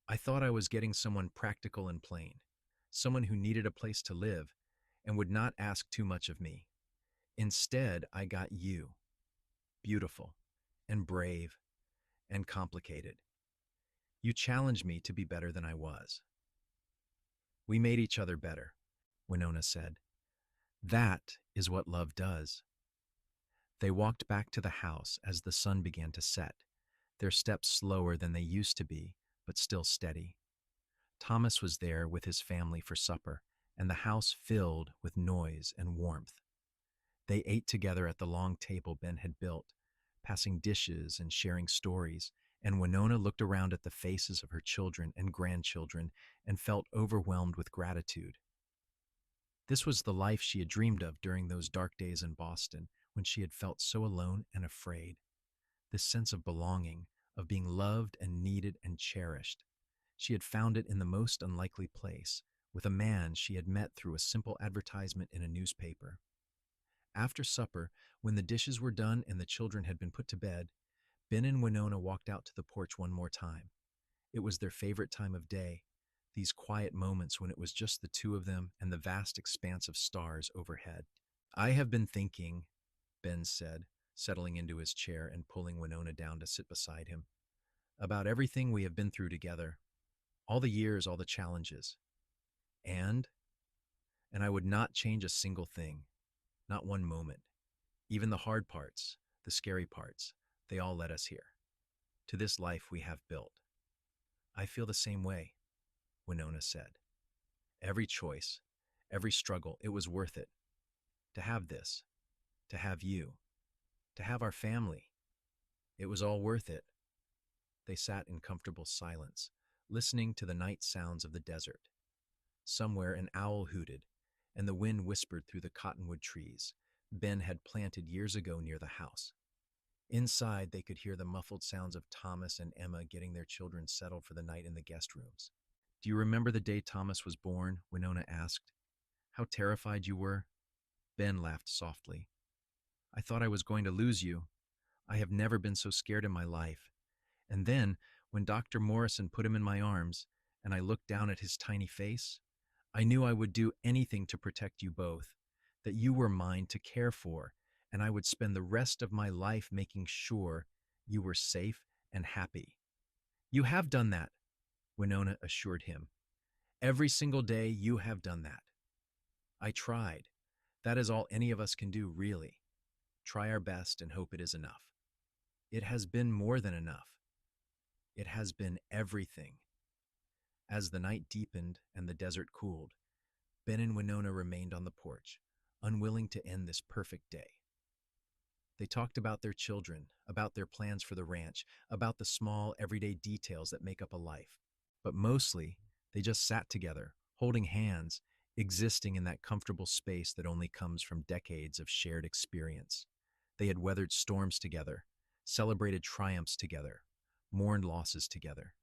I thought I was getting someone practical and plain, someone who needed a place to live and would not ask too much of me. Instead, I got you, beautiful and brave and complicated. You challenged me to be better than I was." "We made each other better," Winona said. "That is what love does." They walked back to the house as the sun began to set, their steps slower than they used to be, but still steady. Thomas was there with his family for supper, and the house filled with noise and warmth. They ate together at the long table Ben had built, passing dishes and sharing stories, and Winona looked around at the faces of her children and grandchildren and felt overwhelmed with gratitude. This was the life she had dreamed of during those dark days in Boston, when she had felt so alone and afraid. This sense of belonging, of being loved and needed and cherished. She had found it in the most unlikely place, with a man she had met through a simple advertisement in a newspaper. After supper, when the dishes were done and the children had been put to bed, Ben and Winona walked out to the porch one more time. It was their favorite time of day, these quiet moments when it was just the two of them and the vast expanse of stars overhead. "I have been thinking," Ben said, settling into his chair and pulling Winona down to sit beside him, "about everything we have been through together, all the years, all the challenges. And, and I would not change a single thing, not one moment. Even the hard parts, the scary parts, they all led us here, to this life we have built." "I feel the same way," Winona said. "Every choice, every struggle, it was worth it. To have this, to have you, to have our family, it was all worth it." They sat in comfortable silence, listening to the night sounds of the desert. Somewhere an owl hooted, and the wind whispered through the cottonwood trees Ben had planted years ago near the house. Inside, they could hear the muffled sounds of Thomas and Emma getting their children settled for the night in the guest rooms. "Do you remember the day Thomas was born?" Winona asked. "How terrified you were?" Ben laughed softly. "I thought I was going to lose you. I have never been so scared in my life. And then, When Dr. Morrison put him in my arms and I looked down at his tiny face, I knew I would do anything to protect you both, that you were mine to care for, and I would spend the rest of my life making sure you were safe and happy. You have done that, Winona assured him. Every single day you have done that. I tried. That is all any of us can do, really. Try our best and hope it is enough. It has been more than enough. It has been everything. As the night deepened and the desert cooled, Ben and Winona remained on the porch, unwilling to end this perfect day. They talked about their children, about their plans for the ranch, about the small, everyday details that make up a life. But mostly, they just sat together, holding hands, existing in that comfortable space that only comes from decades of shared experience. They had weathered storms together, celebrated triumphs together, mourned losses together.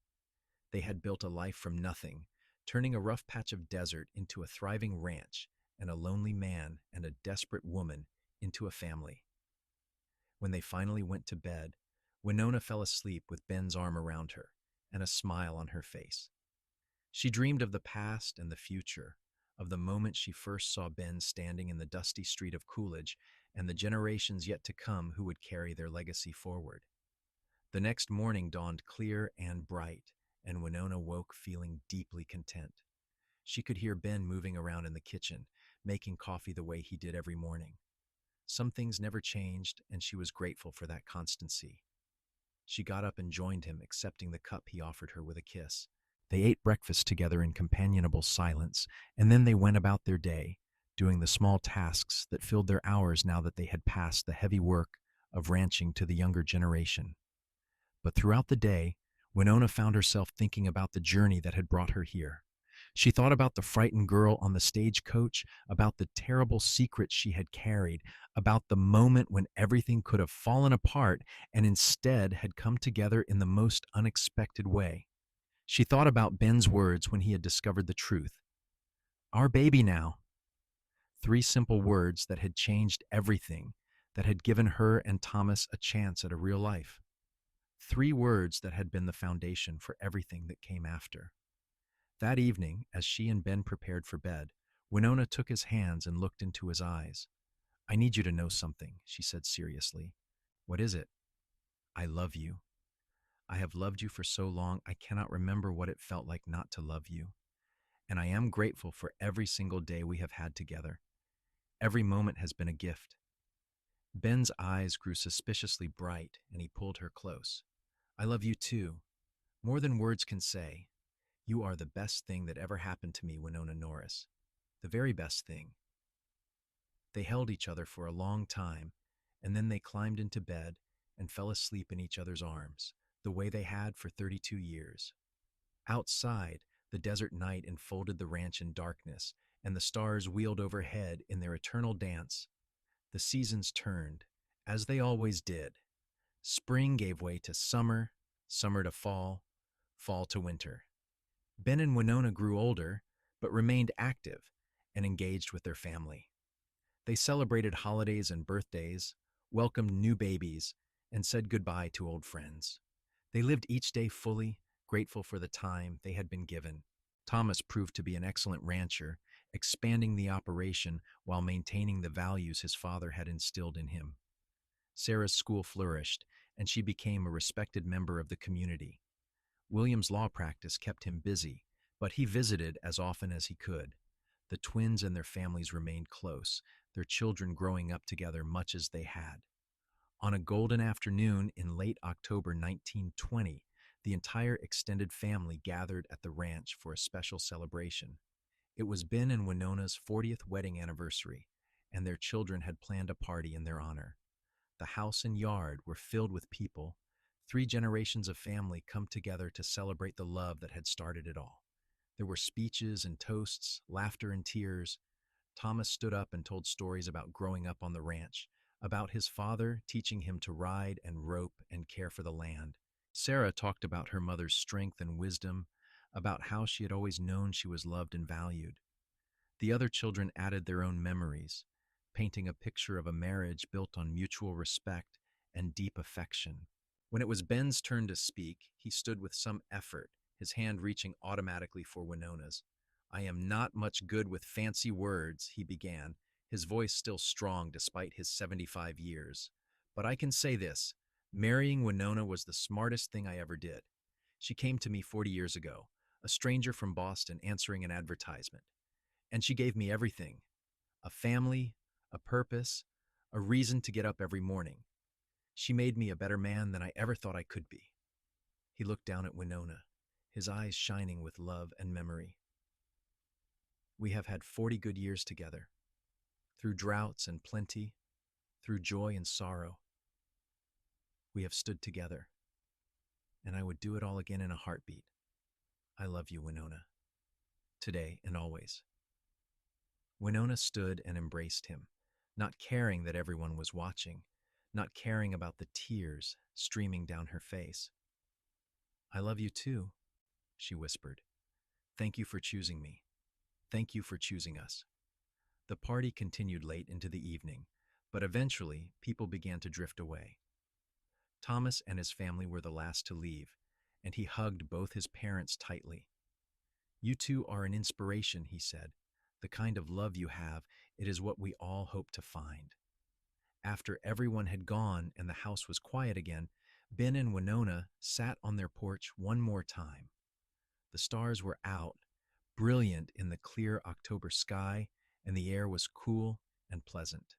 They had built a life from nothing, turning a rough patch of desert into a thriving ranch, and a lonely man and a desperate woman into a family. When they finally went to bed, Winona fell asleep with Ben's arm around her and a smile on her face. She dreamed of the past and the future, of the moment she first saw Ben standing in the dusty street of Coolidge and the generations yet to come who would carry their legacy forward. The next morning dawned clear and bright, and Winona woke feeling deeply content. She could hear Ben moving around in the kitchen, making coffee the way he did every morning. Some things never changed, and she was grateful for that constancy. She got up and joined him, accepting the cup he offered her with a kiss. They ate breakfast together in companionable silence, and then they went about their day, doing the small tasks that filled their hours now that they had passed the heavy work of ranching to the younger generation. But throughout the day, Winona found herself thinking about the journey that had brought her here. She thought about the frightened girl on the stagecoach, about the terrible secrets she had carried, about the moment when everything could have fallen apart and instead had come together in the most unexpected way. She thought about Ben's words when he had discovered the truth. Our baby now. 3 simple words that had changed everything, that had given her and Thomas a chance at a real life. 3 words that had been the foundation for everything that came after. That evening, as she and Ben prepared for bed, Winona took his hands and looked into his eyes. I need you to know something, she said seriously. What is it? I love you. I have loved you for so long, I cannot remember what it felt like not to love you. And I am grateful for every single day we have had together. Every moment has been a gift. Ben's eyes grew suspiciously bright, and he pulled her close. I love you too. More than words can say. You are the best thing that ever happened to me, Winona Norris. The very best thing. They held each other for a long time, and then they climbed into bed and fell asleep in each other's arms, the way they had for 32 years. Outside, the desert night enfolded the ranch in darkness, and the stars wheeled overhead in their eternal dance. The seasons turned, as they always did. Spring gave way to summer, summer to fall, fall to winter. Ben and Winona grew older, but remained active and engaged with their family. They celebrated holidays and birthdays, welcomed new babies, and said goodbye to old friends. They lived each day fully, grateful for the time they had been given. Thomas proved to be an excellent rancher, expanding the operation while maintaining the values his father had instilled in him. Sarah's school flourished, and she became a respected member of the community. William's law practice kept him busy, but he visited as often as he could. The twins and their families remained close, their children growing up together much as they had. On a golden afternoon in late October 1920, the entire extended family gathered at the ranch for a special celebration. It was Ben and Winona's 40th wedding anniversary, and their children had planned a party in their honor. The house and yard were filled with people. 3 generations of family come together to celebrate the love that had started it all. There were speeches and toasts, laughter and tears. Thomas stood up and told stories about growing up on the ranch, about his father teaching him to ride and rope and care for the land. Sarah talked about her mother's strength and wisdom, about how she had always known she was loved and valued. The other children added their own memories, painting a picture of a marriage built on mutual respect and deep affection. When it was Ben's turn to speak, he stood with some effort, his hand reaching automatically for Winona's. I am not much good with fancy words, he began, his voice still strong despite his 75 years. But I can say this, marrying Winona was the smartest thing I ever did. She came to me 40 years ago, a stranger from Boston answering an advertisement. And she gave me everything, a family, a purpose, a reason to get up every morning. She made me a better man than I ever thought I could be. He looked down at Winona, his eyes shining with love and memory. We have had 40 good years together, through droughts and plenty, through joy and sorrow. We have stood together, and I would do it all again in a heartbeat. I love you, Winona, today and always. Winona stood and embraced him, not caring that everyone was watching, not caring about the tears streaming down her face. I love you too, she whispered. Thank you for choosing me. Thank you for choosing us. The party continued late into the evening, but eventually people began to drift away. Thomas and his family were the last to leave, and he hugged both his parents tightly. You two are an inspiration, he said. The kind of love you have, it is what we all hope to find. After everyone had gone and the house was quiet again, Ben and Winona sat on their porch one more time. The stars were out, brilliant in the clear October sky, and the air was cool and pleasant.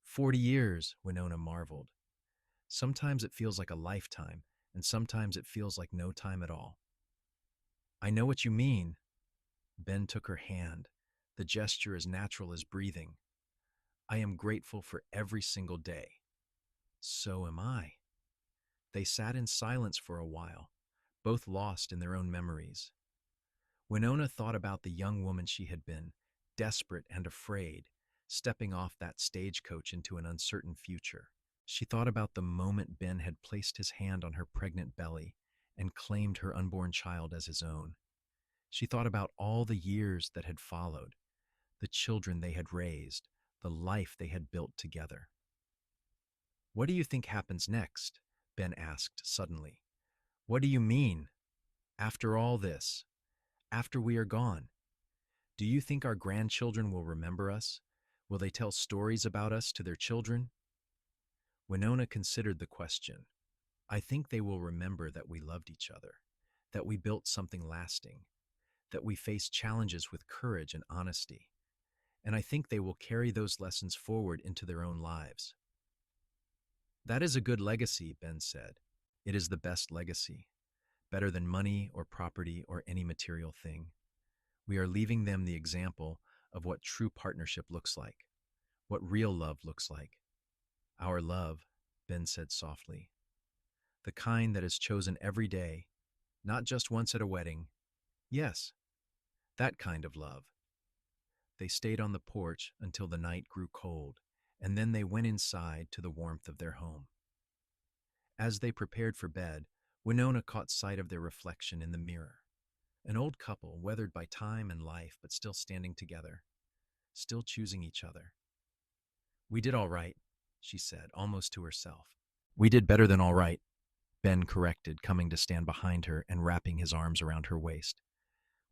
40 years, Winona marveled. Sometimes it feels like a lifetime, and sometimes it feels like no time at all. I know what you mean. Ben took her hand, the gesture as natural as breathing. I am grateful for every single day. So am I. They sat in silence for a while, both lost in their own memories. Winona thought about the young woman she had been, desperate and afraid, stepping off that stagecoach into an uncertain future. She thought about the moment Ben had placed his hand on her pregnant belly and claimed her unborn child as his own. She thought about all the years that had followed, the children they had raised, the life they had built together. What do you think happens next? Ben asked suddenly. What do you mean? After all this, after we are gone, do you think our grandchildren will remember us? Will they tell stories about us to their children? Winona considered the question. I think they will remember that we loved each other, that we built something lasting, that we faced challenges with courage and honesty. And I think they will carry those lessons forward into their own lives. That is a good legacy, Ben said. It is the best legacy, better than money or property or any material thing. We are leaving them the example of what true partnership looks like, what real love looks like. Our love, Ben said softly, the kind that is chosen every day, not just once at a wedding. Yes, that kind of love. They stayed on the porch until the night grew cold, and then they went inside to the warmth of their home. As they prepared for bed, Winona caught sight of their reflection in the mirror. An old couple, weathered by time and life, but still standing together, still choosing each other. We did all right, she said, almost to herself. We did better than all right, Ben corrected, coming to stand behind her and wrapping his arms around her waist.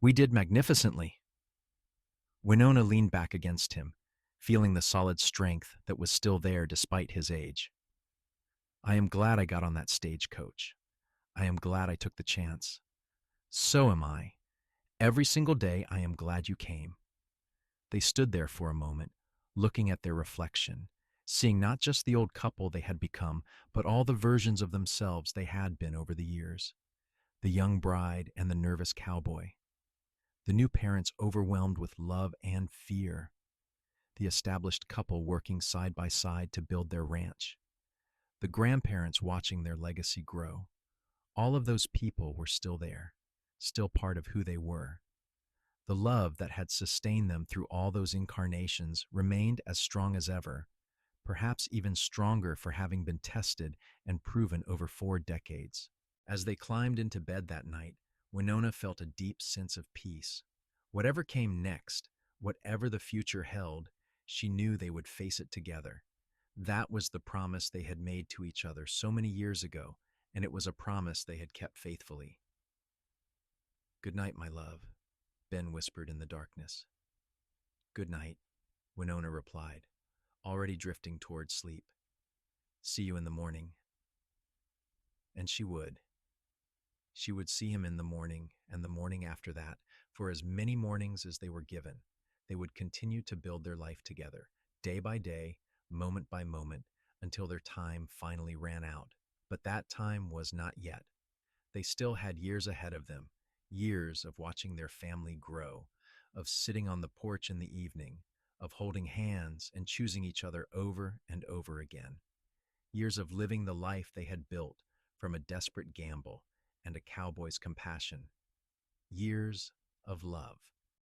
We did magnificently. Winona leaned back against him, feeling the solid strength that was still there despite his age. I am glad I got on that stagecoach. I am glad I took the chance. So am I. Every single day I am glad you came. They stood there for a moment, looking at their reflection, seeing not just the old couple they had become, but all the versions of themselves they had been over the years. The young bride and the nervous cowboy. The new parents overwhelmed with love and fear. The established couple working side by side to build their ranch. The grandparents watching their legacy grow. All of those people were still there, still part of who they were. The love that had sustained them through all those incarnations remained as strong as ever, perhaps even stronger for having been tested and proven over 4 decades. As they climbed into bed that night, Winona felt a deep sense of peace. Whatever came next, whatever the future held, she knew they would face it together. That was the promise they had made to each other so many years ago, and it was a promise they had kept faithfully. "Good night, my love," Ben whispered in the darkness. "Good night," Winona replied, already drifting toward sleep. "See you in the morning." And she would. She would see him in the morning and the morning after that, for as many mornings as they were given. They would continue to build their life together, day by day, moment by moment, until their time finally ran out. But that time was not yet. They still had years ahead of them, years of watching their family grow, of sitting on the porch in the evening, of holding hands and choosing each other over and over again. Years of living the life they had built from a desperate gamble and a cowboy's compassion. Years of love.